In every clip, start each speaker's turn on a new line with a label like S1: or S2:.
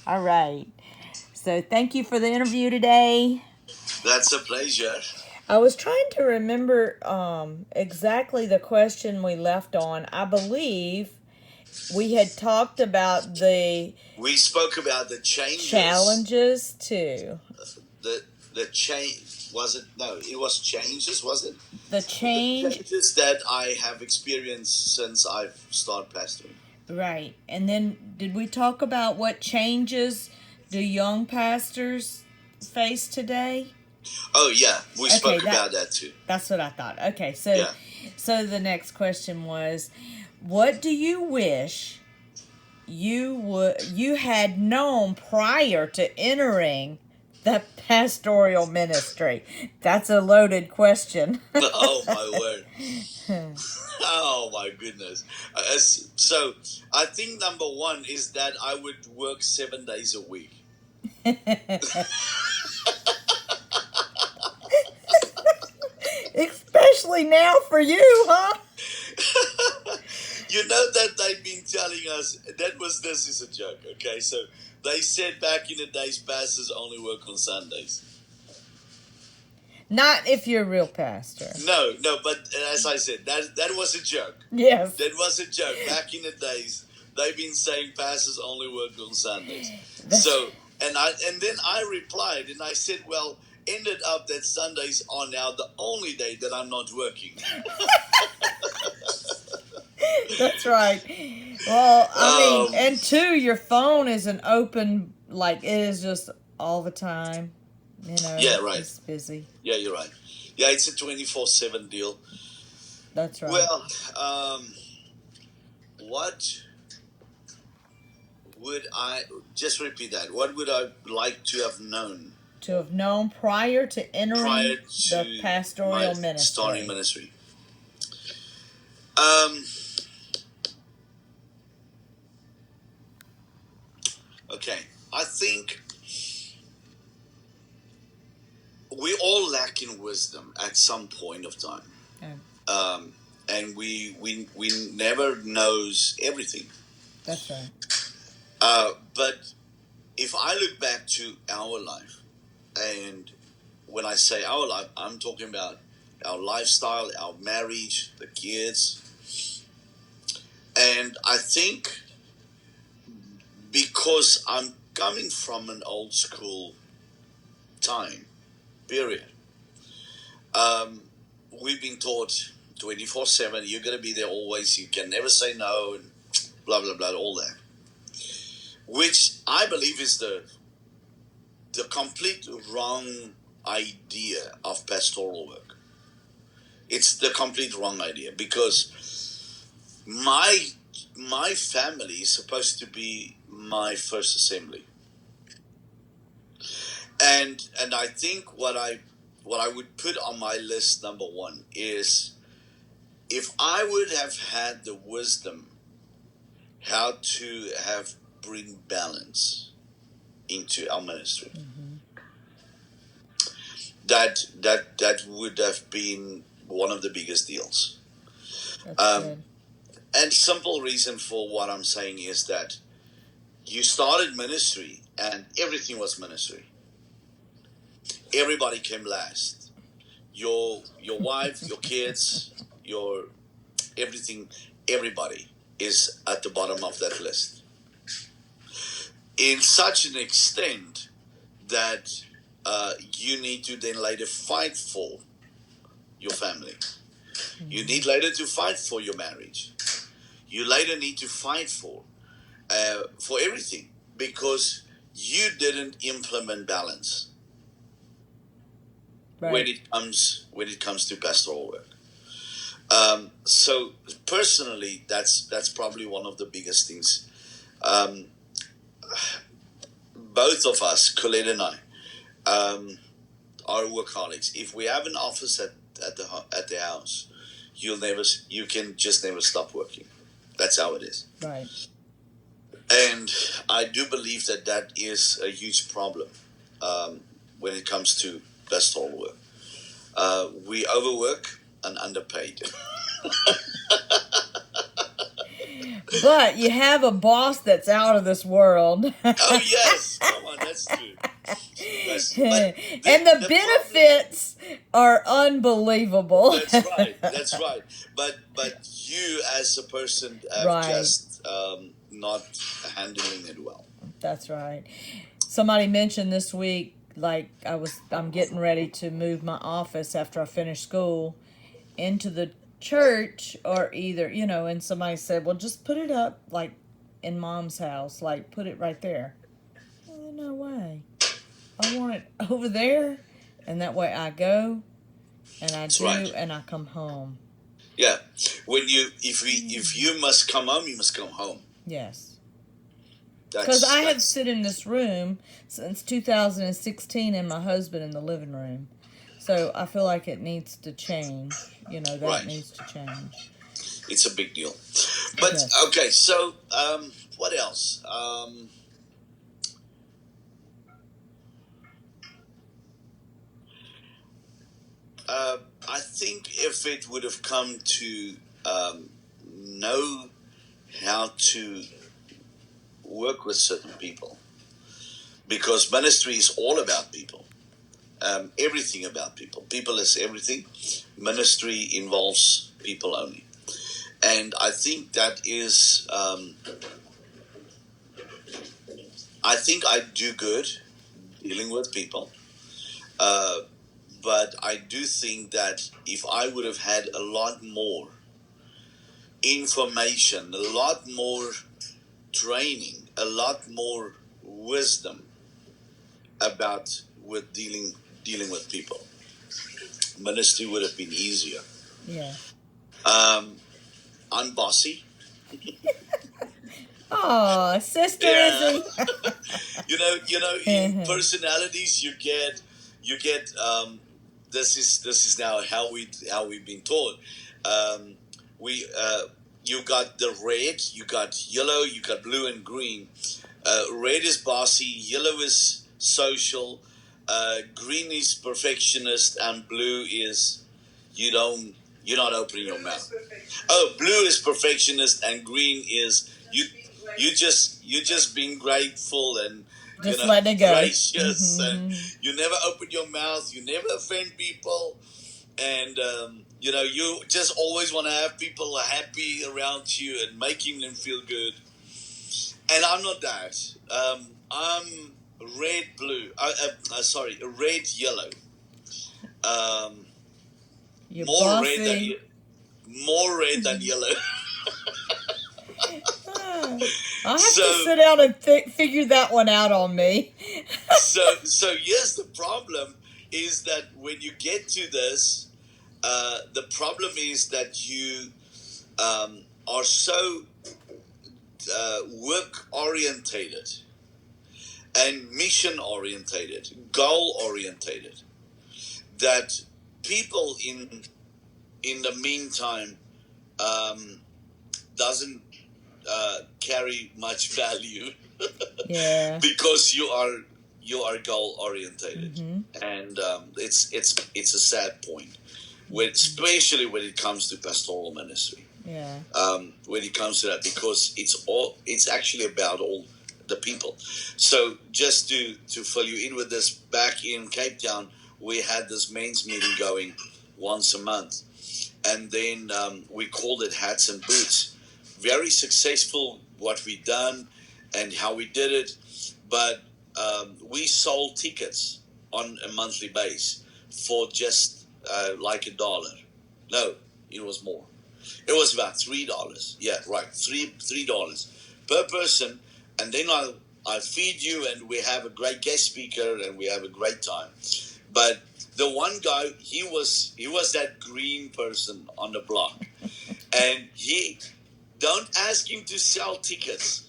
S1: All right. So thank you for the interview today.
S2: That's a pleasure.
S1: I was trying to remember exactly the question we left on. I believe we had talked about the
S2: We spoke about the changes.
S1: challenges too.
S2: The the change was it? No, it was changes. Was it
S1: The
S2: the
S1: change,
S2: changes that I have experienced since I've started pastoring?
S1: right. And then did we talk about what changes do young pastors face today?
S2: Oh yeah, we
S1: Okay,
S2: spoke about that too.
S1: that's what I thought. Okay, so
S2: Yeah.
S1: the next question was, what do you wish you had known prior to entering the pastoral ministry? That's a loaded question.
S2: Oh my word. Oh my goodness. So I think number one is that I would work 7 days a week.
S1: Especially now for you, huh?
S2: You know that they've been telling us this is a joke, okay? So they said back in the days pastors only work on Sundays.
S1: Not if you're a real pastor.
S2: No, but as I said, that was a joke.
S1: Yes.
S2: That was a joke. Back in the days, they've been saying pastors only work on Sundays.
S1: That's-
S2: So and then I replied and I said, well, ended up that Sundays are now the only day that I'm not working.
S1: That's right. Well, I mean, and two, your phone is an open, like, it is just all the time. You know,
S2: Yeah, right.
S1: It's busy.
S2: Yeah, you're right. Yeah, it's a 24/7 deal.
S1: That's right.
S2: Well, what would I just repeat that? What would I like to have known
S1: To have known prior to entering
S2: prior to
S1: the pastoral
S2: my
S1: ministry.
S2: starting ministry? Okay, I think we all lack in wisdom at some point of time, and we never knows everything.
S1: That's right.
S2: But if I look back to our life, and when I say our life, I'm talking about our lifestyle, our marriage, the kids, and I think because I'm coming from an old school time period. We've been taught 24/7. You're going to be there always. You can never say no, and blah blah blah, all that. Which I believe is the complete wrong idea of pastoral work. It's the complete wrong idea because my family is supposed to be my first assembly, and I think what I would put on my list number one is if I would have had the wisdom how to have bring balance into our ministry, that would have been one of the biggest deals.
S1: Good.
S2: And simple reason for what I'm saying is that you started ministry and everything was ministry. Everybody came last. Your wife, your kids, your everything, everybody is at the bottom of that list. In such an extent that you need to then later fight for your family. You need later to fight for your marriage. You later need to fight for everything because you didn't implement balance when it comes to pastoral work. So personally, that's probably one of the biggest things. Both of us, Colette and I, are workaholics. If we have an office at the house, you can just never stop working. That's how it is.
S1: Right.
S2: And I do believe that is a huge problem when it comes to pastoral work. We overwork and underpaid.
S1: But you have a boss that's out of this world.
S2: Oh yes, come on, that's true. That's true. But
S1: And the
S2: the
S1: benefits are unbelievable.
S2: That's right. That's right. But you as a person have
S1: Right.
S2: just not handling it well.
S1: That's right. Somebody mentioned this week, like I'm getting ready to move my office after I finish school into the church, or either, and somebody said, well, just put it up like in Mom's house, like put it right there. Oh, no way. I want it over there, and that way I go and I
S2: That's
S1: do,
S2: right.
S1: and I come home.
S2: Yeah. If you must come home, you must come home.
S1: Yes.
S2: That's
S1: Because I have sit in this room since 2016 and my husband in the living room. So I feel like it needs to change. That
S2: Right.
S1: needs to change.
S2: It's a big deal. But
S1: Yes.
S2: okay, so what else? I think if it would have come to know how to work with certain people, because ministry is all about people, everything about people. People is everything. Ministry involves people only, and I think that is. I think I do good dealing with people. But I do think that if I would have had a lot more information, a lot more training, a lot more wisdom about with dealing with people, ministry would have been easier.
S1: Yeah.
S2: I'm bossy.
S1: Oh, Sister
S2: Yeah.
S1: Izzy.
S2: In personalities you get. This is now how we've been taught. You got the red, you got yellow, you got blue and green. Red is bossy, yellow is social, green is perfectionist, and blue is you're not opening your mouth. Oh, blue is perfectionist, and green is you just being grateful and
S1: Just let it go.
S2: gracious, and you never open your mouth, you never offend people, and you just always want to have people happy around you and making them feel good. And I'm not that. I'm red blue. Sorry, red yellow.
S1: You're
S2: More
S1: bossy.
S2: red than yellow.
S1: I'll have to sit down and figure that one out on me.
S2: so yes, the problem is that when you get to this, the problem is that you are so work orientated and mission orientated, goal orientated, that people in the meantime doesn't carry much value.
S1: Yeah.
S2: Because you are goal orientated, and it's a sad point, especially when it comes to pastoral ministry.
S1: Yeah.
S2: When it comes to that, because it's actually about all the people. So just to fill you in with this, back in Cape Town, we had this men's meeting going once a month, and then we called it Hats and Boots. Very successful what we done and how we did it, but we sold tickets on a monthly base for just like $1. No, it was more. It was about $3. Yeah, right, $3 per person, and then I feed you, and we have a great guest speaker, and we have a great time. But the one guy, he was that green person on the block, and don't ask him to sell tickets.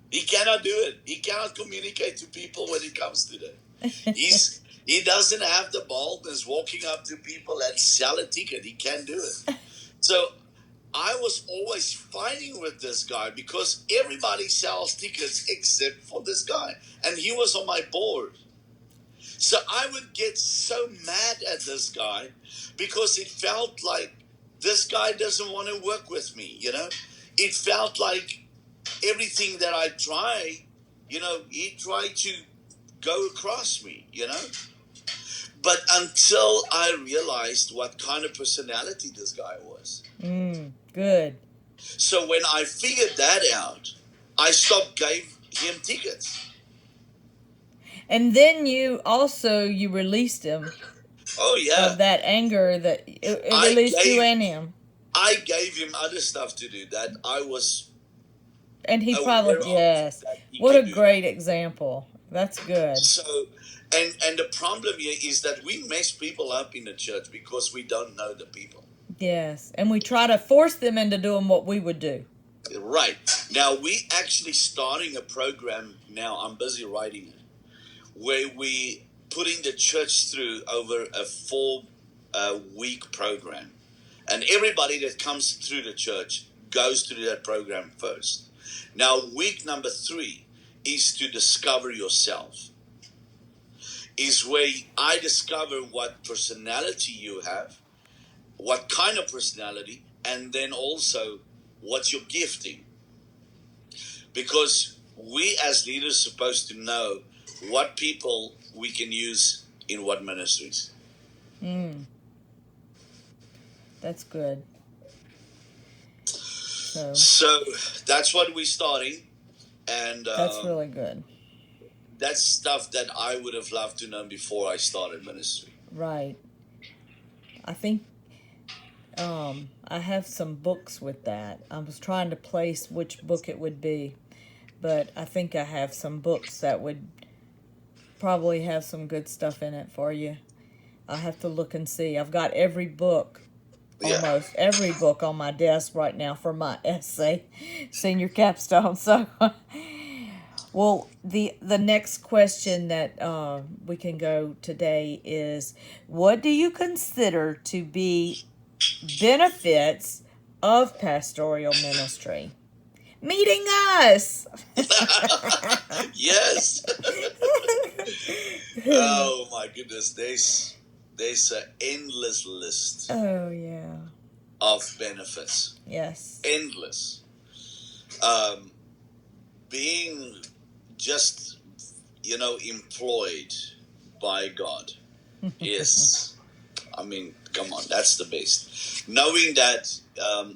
S2: He cannot do it. He cannot communicate to people when it comes to that. He doesn't have the boldness walking up to people and sell a ticket. He can't do it. So I was always fighting with this guy because everybody sells tickets except for this guy. And he was on my board. So I would get so mad at this guy because it felt like this guy doesn't want to work with me, it felt like everything that I tried, he tried to go across me, But until I realized what kind of personality this guy was.
S1: Good.
S2: So when I figured that out, I gave him tickets.
S1: And then you released him.
S2: Oh, yeah.
S1: Of that anger that it released you and him.
S2: I gave him other stuff to do that I was.
S1: And he probably, yes. What a great example. That's good.
S2: So, and the problem here is that we mess people up in the church because we don't know the people.
S1: Yes, and we try to force them into doing what we would do.
S2: Right. Now, we actually starting a program now, I'm busy writing it, where we putting the church through over a 4-week program. And everybody that comes through the church goes through that program first. Now, week number 3 is to discover yourself. Is where I discover what personality you have, what kind of personality, and then also what's your gifting. Because we as leaders are supposed to know what people we can use in what ministries.
S1: That's good.
S2: So that's what we're starting. And
S1: that's really good.
S2: That's stuff that I would have loved to know before I started ministry.
S1: Right. I think I have some books with that. I was trying to place which book it would be, but I think I have some books that would probably have some good stuff in it for you. I'll have to look and see. I've got every book, almost every book on my desk right now for my essay, senior capstone. So, well, the next question that we can go today is, what do you consider to be benefits of pastoral ministry? Meeting us.
S2: Yes. Oh my goodness, there's an endless list.
S1: Oh yeah.
S2: Of benefits.
S1: Yes.
S2: Endless. Being just employed by God is, I mean, come on, that's the best. Knowing that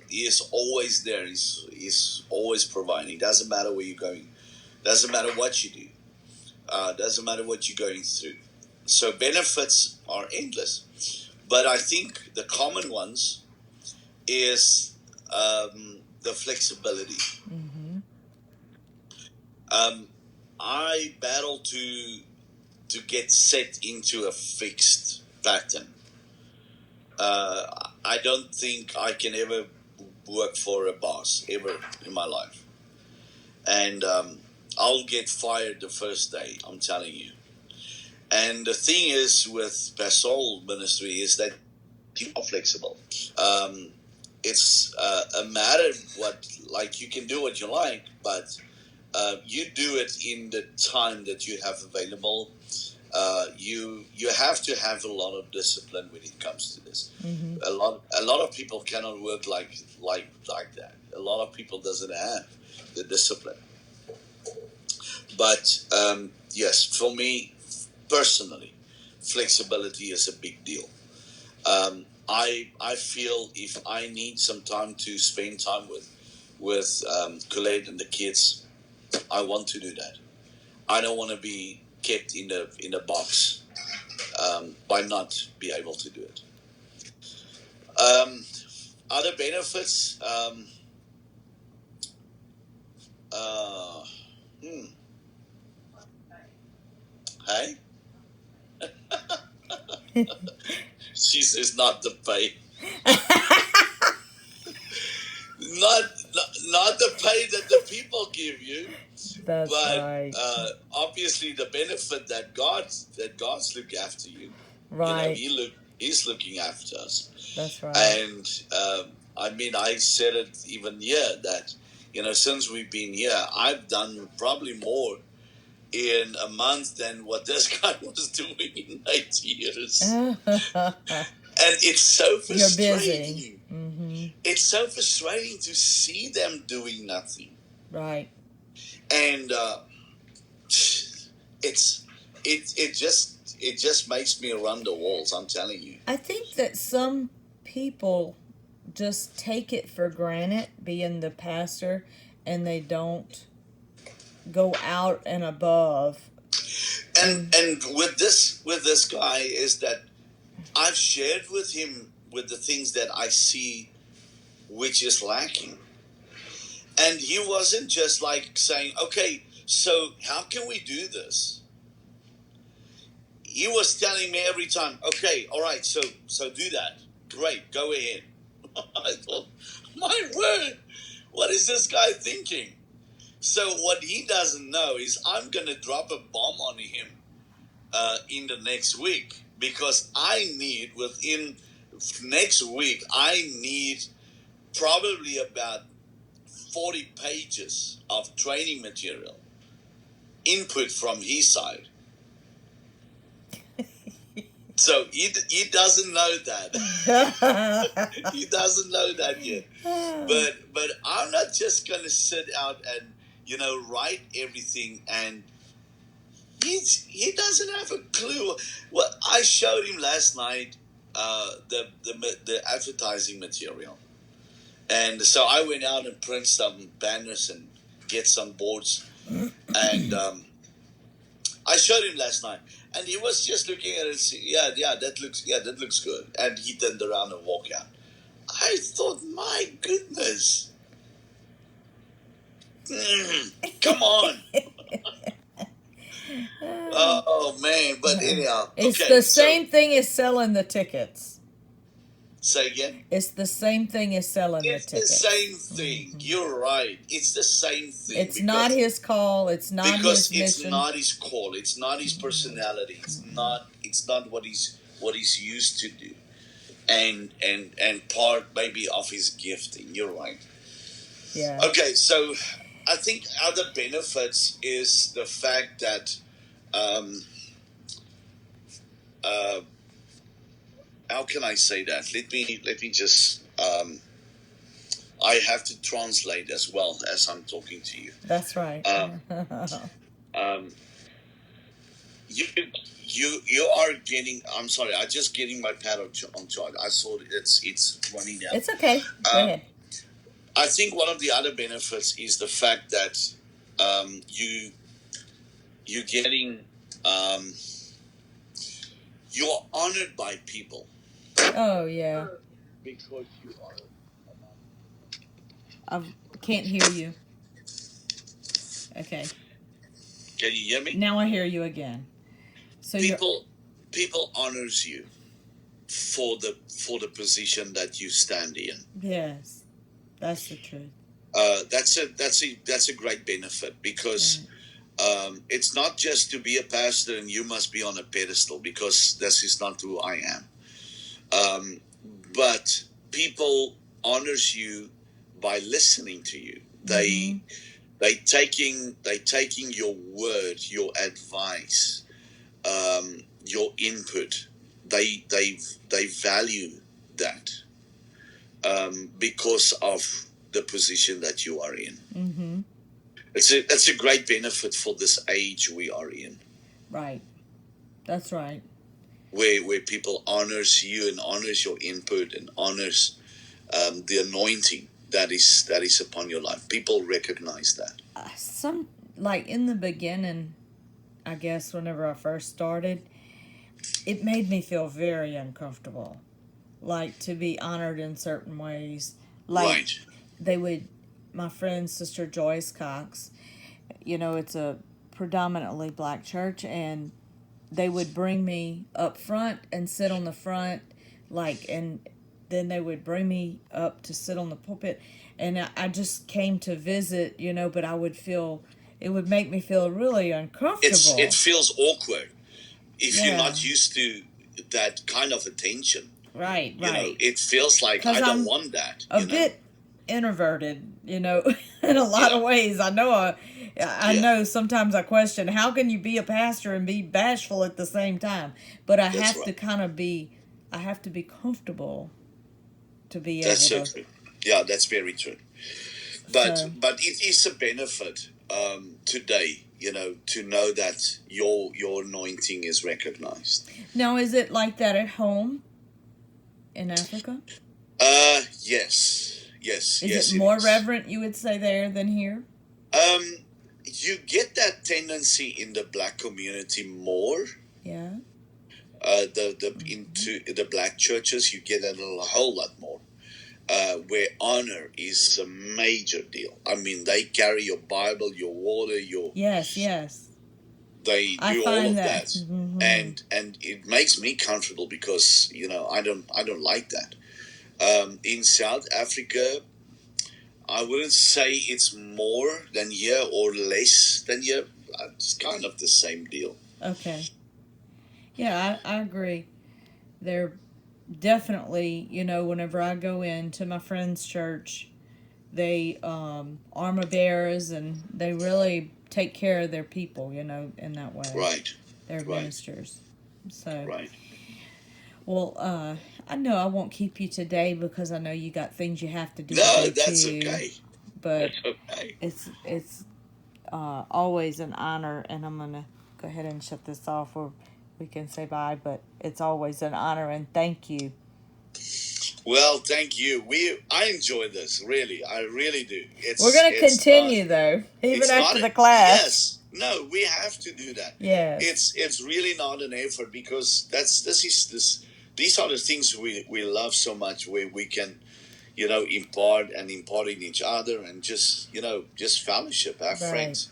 S2: He is always there, He's always providing. Doesn't matter where you're going. Doesn't matter what you do. Doesn't matter what you're going through. So benefits are endless. But I think the common ones is the flexibility.
S1: Mm-hmm.
S2: I battle to get set into a fixed pattern. I don't think I can ever work for a boss ever in my life, and I'll get fired the first day. I'm telling you. And the thing is with pastoral ministry is that you are flexible. It's a matter you can do what you like, but you do it in the time that you have available. You have to have a lot of discipline when it comes to this.
S1: Mm-hmm.
S2: A lot of people cannot work like that. A lot of people doesn't have the discipline. But yes, for me personally, flexibility is a big deal. I feel if I need some time to spend time with Colette and the kids, I want to do that. I don't want to be kept in a box by not be able to do it. Other benefits. Hey. She says not the pay. not the pay that the people give you.
S1: That's
S2: but
S1: right.
S2: Obviously the benefit that God's look after you.
S1: Right.
S2: He's looking after us.
S1: That's right.
S2: And I said it even here that since we've been here, I've done probably more in a month than what this guy was doing in 8 years. And it's so frustrating.
S1: You're busy. Mm-hmm.
S2: it's so frustrating to see them doing nothing.
S1: Right.
S2: And it just makes me run the walls, I'm telling you.
S1: I think that some people just take it for granted being the pastor, and they don't go out and above.
S2: And with this guy is that I've shared with him with the things that I see which is lacking. And he wasn't just like saying, okay, so how can we do this? He was telling me every time, okay, all right, so do that. Great, go ahead. I thought, my word, what is this guy thinking? So what he doesn't know is I'm going to drop a bomb on him in the next week, because I need, within next week, I need probably about 40 pages of training material, input from his side. So he doesn't know that. He doesn't know that yet. But I'm not just going to sit out and, write everything, and he doesn't have a clue. Well, I showed him last night the advertising material. And so I went out and print some banners and get some boards. And I showed him last night, and he was just looking at it and saying, that looks good. And he turned around and walked out. I thought, my goodness. Come on. Oh, man. But anyhow.
S1: It's the same thing as selling the tickets.
S2: Say again?
S1: It's the same thing as selling the tickets.
S2: It's the same thing. Mm-hmm. You're right. It's the same thing.
S1: It's not his call. It's not his mission.
S2: Because it's not his call. It's not his personality. It's not what he's used to do. And part maybe of his gifting. You're right.
S1: Yeah.
S2: Okay, so I think other benefits is the fact that how can I say that? Let me just I have to translate as well as I'm talking to you.
S1: That's right.
S2: You are getting. I'm sorry. I'm just getting my pad on charge. I saw it's running down.
S1: It's okay. Go ahead.
S2: I think one of the other benefits is the fact that you're getting you're honored by people.
S1: Oh yeah.
S2: Because you are.
S1: I can't hear you. Okay.
S2: Can you hear me?
S1: Now I hear you again. So
S2: people honors you for the position that you stand in.
S1: Yes, that's the truth.
S2: That's a great benefit, because it's not just to be a pastor and you must be on a pedestal, because this is not who I am. But people honors you by listening to you. They taking your word, your advice, your input. They value that because of the position that you are in. Mm-hmm. That's a great benefit for this age we are in.
S1: Right. That's right.
S2: Where people honors you and honors your input and honors the anointing that is upon your life. People recognize that.
S1: Like in the beginning, I guess whenever I first started, it made me feel very uncomfortable. Like to be honored in certain ways. Like
S2: right.
S1: My friend Sister Joyce Cox, it's a predominantly black church, and they would bring me up front and sit on the front, and then they would bring me up to sit on the pulpit, and I just came to visit, but it would make me feel really uncomfortable.
S2: It feels awkward if you're not used to that kind of attention.
S1: Right.
S2: It feels like I don't want that.
S1: A bit introverted, in a lot of ways. I know sometimes I question, how can you be a pastor and be bashful at the same time? But I have to be comfortable to be able to
S2: Yeah, that's very true. But
S1: So
S2: it is a benefit today, to know that your anointing is recognized.
S1: now, is it like that at home in Africa?
S2: Yes, yes,
S1: Is it
S2: yes, it
S1: more
S2: is.
S1: reverent, you would say, there than here?
S2: Um, you get that tendency in the black community more.
S1: Yeah.
S2: The into the black churches, you get that a whole lot more. Where honor is a major deal. I mean, they carry your Bible, your water,
S1: Yes, yes.
S2: they
S1: I
S2: do all
S1: find
S2: of
S1: that.
S2: that, and it makes me comfortable because I don't like that. In South Africa, I wouldn't say it's more than here or less than here. It's kind of the same deal.
S1: Okay. Yeah, I agree. They're definitely, whenever I go into my friend's church, they armor bearers and they really take care of their people, in that way.
S2: Right,
S1: They're
S2: right,
S1: ministers. So,
S2: right.
S1: well, I know I won't keep you today because I know you got things you have to do
S2: No,
S1: today
S2: that's
S1: too.
S2: okay.
S1: But
S2: That's okay.
S1: it's always an honor, and I'm gonna go ahead and shut this off, or we can say bye. But it's always an honor, and thank you.
S2: Well, thank you. I enjoy this, really. I really do.
S1: We're
S2: It's
S1: gonna
S2: it's not
S1: continue though, even
S2: it's not
S1: after the class.
S2: yes. No, we have to do that.
S1: Yes.
S2: It's really not an effort because these are the things we love so much, where we can impart in each other, and just fellowship, have
S1: Right.
S2: friends.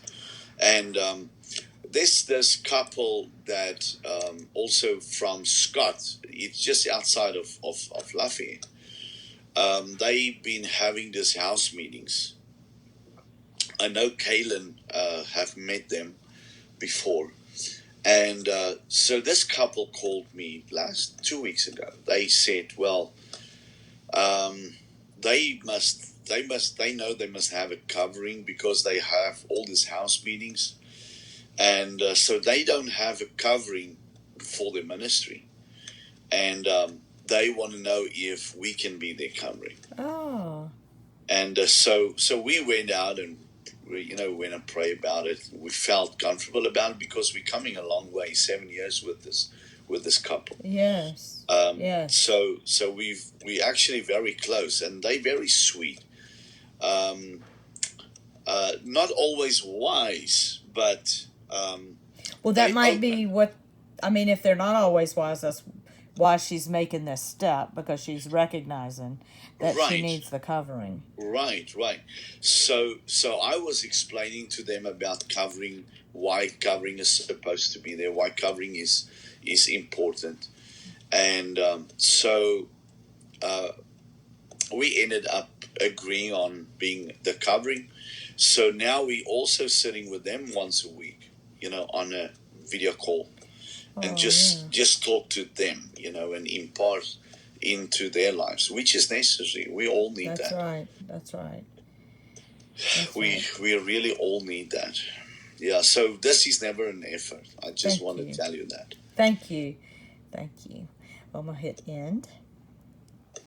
S2: And this couple that also from Scott, it's just outside of Lafayette. They've been having these house meetings. I know Kaylin have met them before. And so this couple called me last 2 weeks ago. They said, well, um, they know they must have a covering because they have all these house meetings. And so they don't have a covering for their ministry. And they want to know if we can be their covering.
S1: Oh.
S2: And so we went out and we went and prayed about it. We felt comfortable about it because we're coming a long way, 7 years with this couple.
S1: Yes. Yes.
S2: So we actually very close, and they very sweet. Not always wise, but
S1: Well, that
S2: they
S1: might
S2: open.
S1: be what I mean. If they're not always wise, that's why she's making this step, because she's recognizing that she
S2: Right.
S1: needs the covering.
S2: Right. So I was explaining to them about covering, why covering is supposed to be there, why covering is important, and so we ended up agreeing on being the covering. So now we also sitting with them once a week, on a video call, and just talk to them, and impart into their lives, which is necessary. We all need
S1: That's
S2: that.
S1: right. That's right.
S2: We really all need that. Yeah. So this is never an effort. I just
S1: Thank
S2: want
S1: you.
S2: to tell you that.
S1: Thank you. Thank you. I'm gonna hit end.